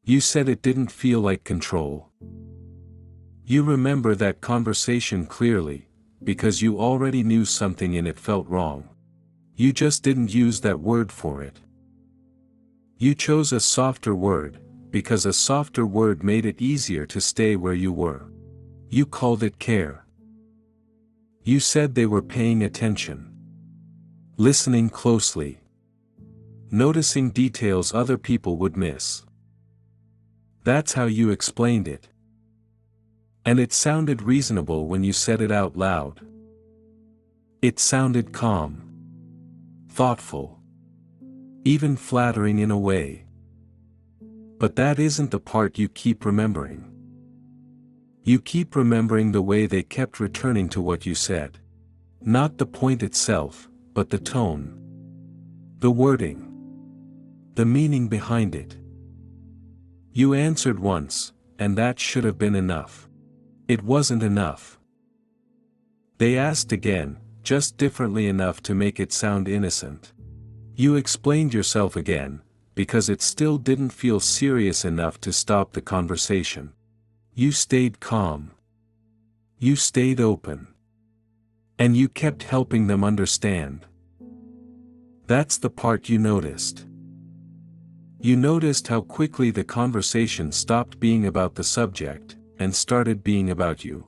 You said it didn't feel like control. You remember that conversation clearly, because you already knew something in it felt wrong. You just didn't use that word for it. You chose a softer word, because a softer word made it easier to stay where you were. You called it care. You said they were paying attention. Listening closely. Noticing details other people would miss. That's how you explained it. And it sounded reasonable when you said it out loud. It sounded calm. Thoughtful. Even flattering in a way. But that isn't the part you keep remembering. You keep remembering the way they kept returning to what you said. Not the point itself, but the tone. The wording. The meaning behind it. You answered once, and that should have been enough. It wasn't enough. They asked again, just differently enough to make it sound innocent. You explained yourself again, because it still didn't feel serious enough to stop the conversation. You stayed calm. You stayed open. And you kept helping them understand. That's the part you noticed. You noticed how quickly the conversation stopped being about the subject, and started being about you.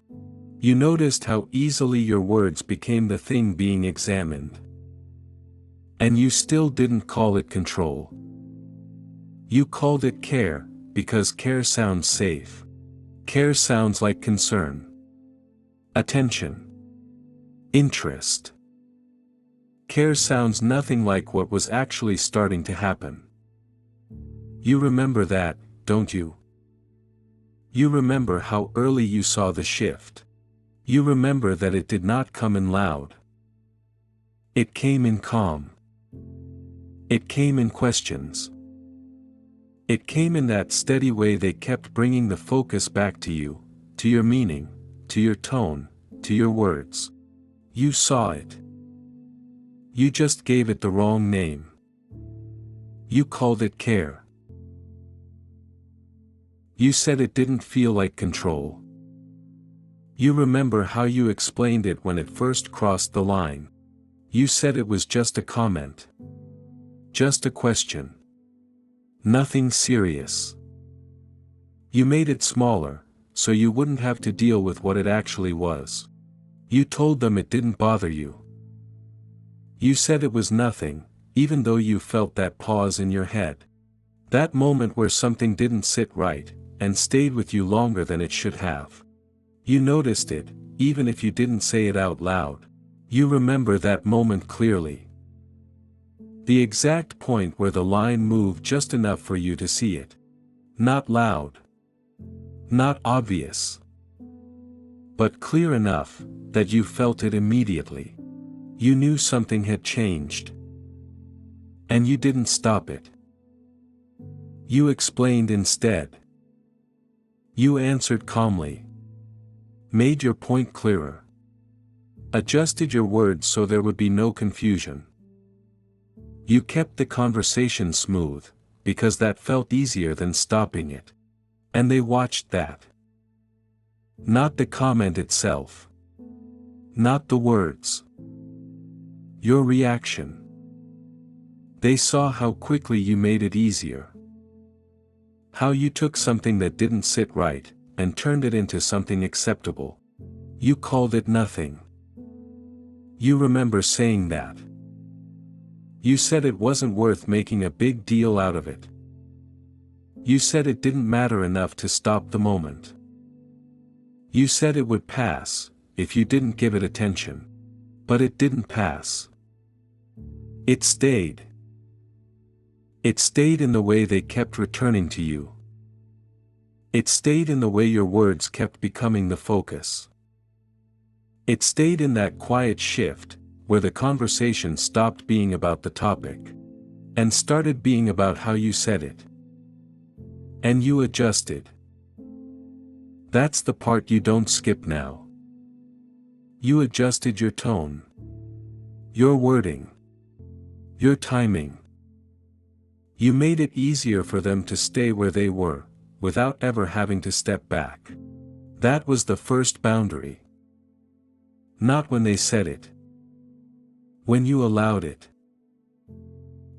You noticed how easily your words became the thing being examined. And you still didn't call it control. You called it care, because care sounds safe. Care sounds like concern. Attention. Interest. Care sounds nothing like what was actually starting to happen. You remember that, don't you? You remember how early you saw the shift. You remember that it did not come in loud. It came in calm. It came in questions. It came in that steady way they kept bringing the focus back to you, to your meaning, to your tone, to your words. You saw it. You just gave it the wrong name. You called it care. You said it didn't feel like control. You remember how you explained it when it first crossed the line. You said it was just a comment. Just a question. Nothing serious. You made it smaller, so you wouldn't have to deal with what it actually was. You told them it didn't bother you. You said it was nothing, even though you felt that pause in your head. That moment where something didn't sit right, and stayed with you longer than it should have. You noticed it, even if you didn't say it out loud. You remember that moment clearly. The exact point where the line moved just enough for you to see it. Not loud. Not obvious. But clear enough, that you felt it immediately. You knew something had changed. And you didn't stop it. You explained instead. You answered calmly. Made your point clearer. Adjusted your words so there would be no confusion. You kept the conversation smooth, because that felt easier than stopping it. And they watched that. Not the comment itself. Not the words. Your reaction. They saw how quickly you made it easier. How you took something that didn't sit right, and turned it into something acceptable. You called it nothing. You remember saying that. You said it wasn't worth making a big deal out of it. You said it didn't matter enough to stop the moment. You said it would pass, if you didn't give it attention. But it didn't pass. It stayed. It stayed in the way they kept returning to you. It stayed in the way your words kept becoming the focus. It stayed in that quiet shift, where the conversation stopped being about the topic, and started being about how you said it. And you adjusted. That's the part you don't skip now. You adjusted your tone. Your wording. Your timing. You made it easier for them to stay where they were, without ever having to step back. That was the first boundary. Not when they said it. When you allowed it.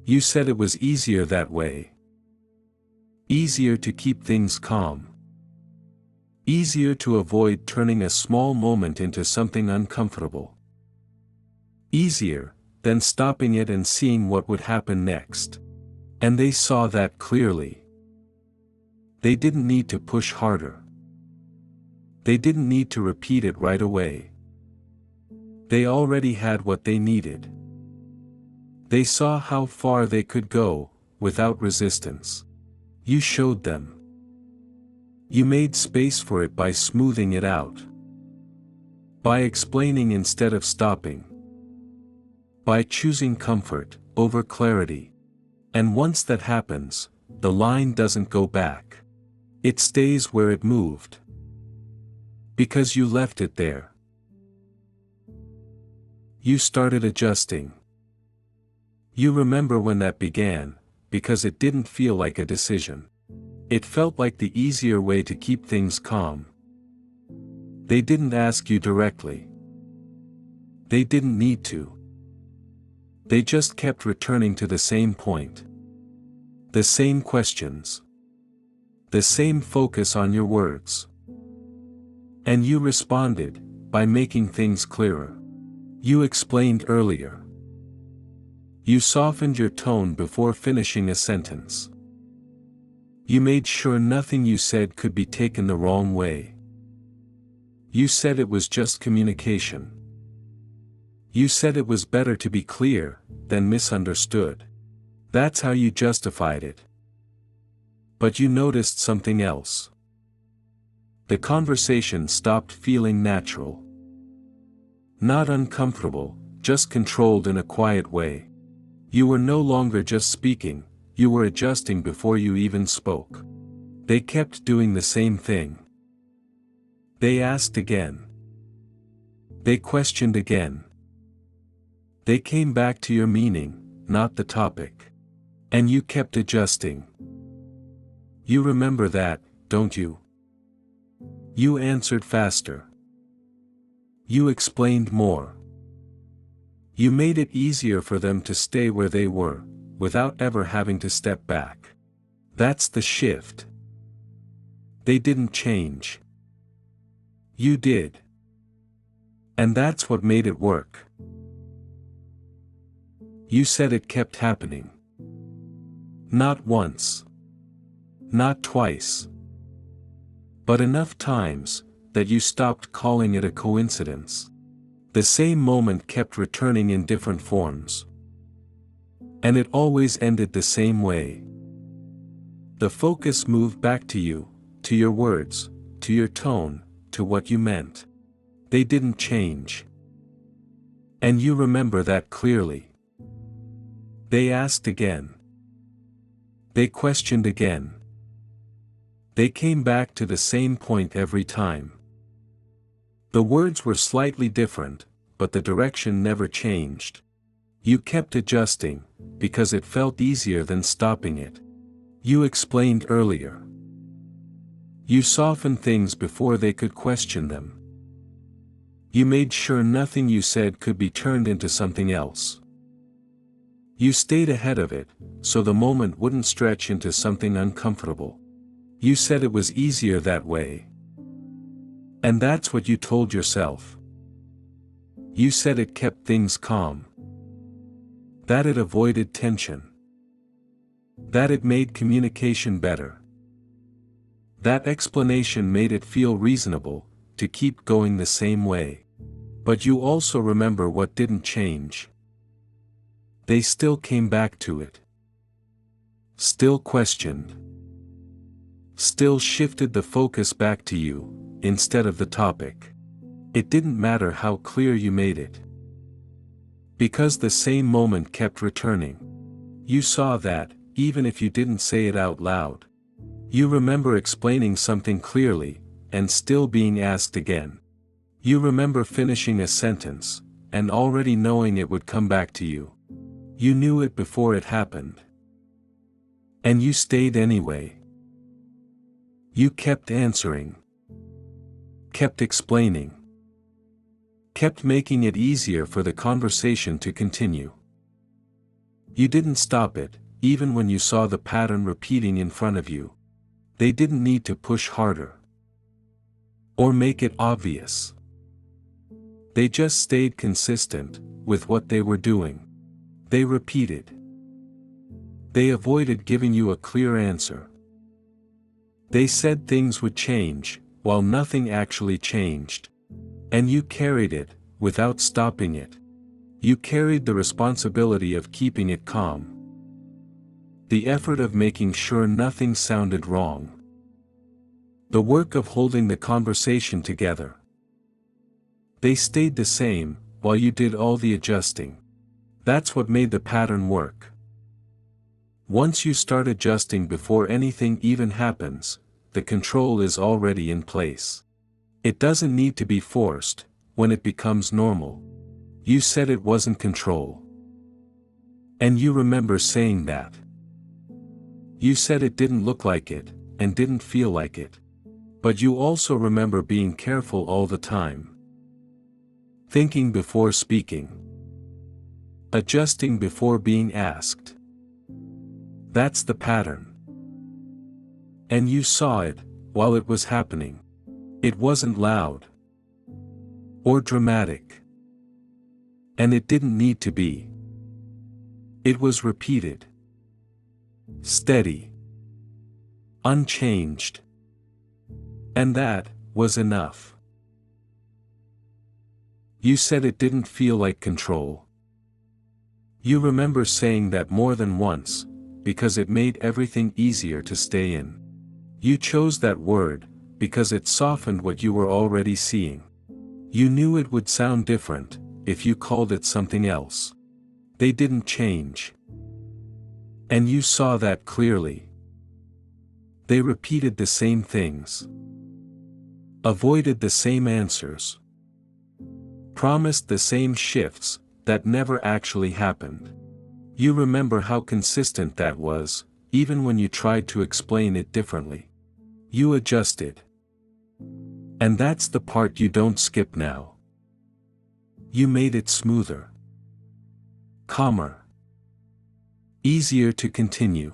You said it was easier that way. Easier to keep things calm. Easier to avoid turning a small moment into something uncomfortable. Easier than stopping it and seeing what would happen next. And they saw that clearly. They didn't need to push harder. They didn't need to repeat it right away. They already had what they needed. They saw how far they could go, without resistance. You showed them. You made space for it by smoothing it out. By explaining instead of stopping. By choosing comfort over clarity. And once that happens, the line doesn't go back. It stays where it moved. Because you left it there. You started adjusting. You remember when that began, because it didn't feel like a decision. It felt like the easier way to keep things calm. They didn't ask you directly. They didn't need to. They just kept returning to the same point. The same questions. The same focus on your words. And you responded, by making things clearer. You explained earlier. You softened your tone before finishing a sentence. You made sure nothing you said could be taken the wrong way. You said it was just communication. You said it was better to be clear than misunderstood. That's how you justified it. But you noticed something else. The conversation stopped feeling natural. Not uncomfortable, just controlled in a quiet way. You were no longer just speaking, you were adjusting before you even spoke. They kept doing the same thing. They asked again. They questioned again. They came back to your meaning, not the topic. And you kept adjusting. You remember that, don't you? You answered faster. You explained more. You made it easier for them to stay where they were, without ever having to step back. That's the shift. They didn't change. You did. And that's what made it work. You said it kept happening. Not once. Not twice. But enough times, that you stopped calling it a coincidence. The same moment kept returning in different forms. And it always ended the same way. The focus moved back to you, to your words, to your tone, to what you meant. They didn't change. And you remember that clearly. They asked again. They questioned again. They came back to the same point every time. The words were slightly different, but the direction never changed. You kept adjusting, because it felt easier than stopping it. You explained earlier. You softened things before they could question them. You made sure nothing you said could be turned into something else. You stayed ahead of it, so the moment wouldn't stretch into something uncomfortable. You said it was easier that way. And that's what you told yourself. You said it kept things calm. That it avoided tension. That it made communication better. That explanation made it feel reasonable to keep going the same way. But you also remember what didn't change. They still came back to it. Still questioned. Still shifted the focus back to you, instead of the topic. It didn't matter how clear you made it. Because the same moment kept returning. You saw that, even if you didn't say it out loud. You remember explaining something clearly, and still being asked again. You remember finishing a sentence, and already knowing it would come back to you. You knew it before it happened. And you stayed anyway. You kept answering. Kept explaining. Kept making it easier for the conversation to continue. You didn't stop it, even when you saw the pattern repeating in front of you. They didn't need to push harder. Or make it obvious. They just stayed consistent with what they were doing. They repeated. They avoided giving you a clear answer. They said things would change, while nothing actually changed. And you carried it, without stopping it. You carried the responsibility of keeping it calm. The effort of making sure nothing sounded wrong. The work of holding the conversation together. They stayed the same, while you did all the adjusting. That's what made the pattern work. Once you start adjusting before anything even happens, the control is already in place. It doesn't need to be forced. When it becomes normal. You said it wasn't control. And you remember saying that. You said it didn't look like it, and didn't feel like it. But you also remember being careful all the time. Thinking before speaking. Adjusting before being asked. That's the pattern. And you saw it, while it was happening. It wasn't loud. Or dramatic. And it didn't need to be. It was repeated. Steady. Unchanged. And that was enough. You said it didn't feel like control. You remember saying that more than once, because it made everything easier to stay in. You chose that word, because it softened what you were already seeing. You knew it would sound different, if you called it something else. They didn't change. And you saw that clearly. They repeated the same things. Avoided the same answers. Promised the same shifts, that never actually happened. You remember how consistent that was, even when you tried to explain it differently. You adjusted. And that's the part you don't skip now. You made it smoother. Calmer. Easier to continue.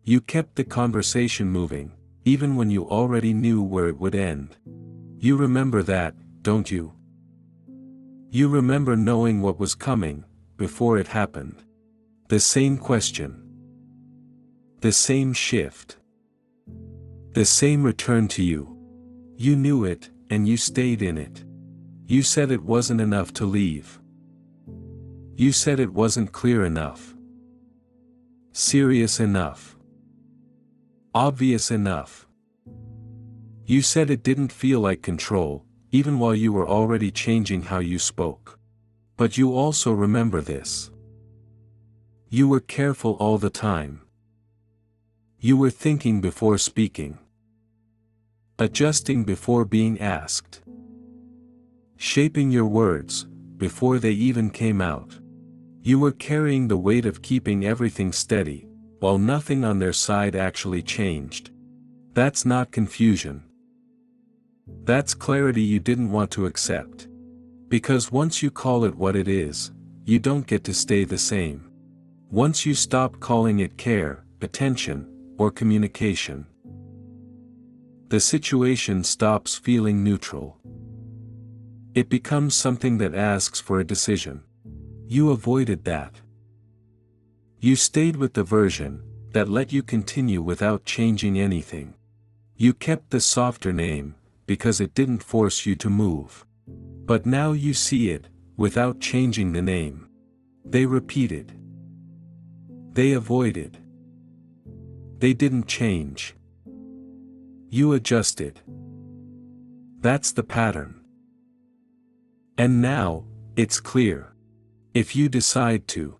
You kept the conversation moving, even when you already knew where it would end. You remember that, don't you? You remember knowing what was coming, before it happened. The same question. The same shift. The same return to you. You knew it, and you stayed in it. You said it wasn't enough to leave. You said it wasn't clear enough. Serious enough. Obvious enough. You said it didn't feel like control, even while you were already changing how you spoke. But you also remember this. You were careful all the time. You were thinking before speaking. Adjusting before being asked. Shaping your words, before they even came out. You were carrying the weight of keeping everything steady, while nothing on their side actually changed. That's not confusion. That's clarity you didn't want to accept. Because once you call it what it is, you don't get to stay the same. Once you stop calling it care, attention, or communication, the situation stops feeling neutral. It becomes something that asks for a decision. You avoided that. You stayed with the version that let you continue without changing anything. You kept the softer name, because it didn't force you to move. But now you see it, without changing the name. They repeated. They avoided. They didn't change. You adjusted. That's the pattern. And now, it's clear. If you decide to.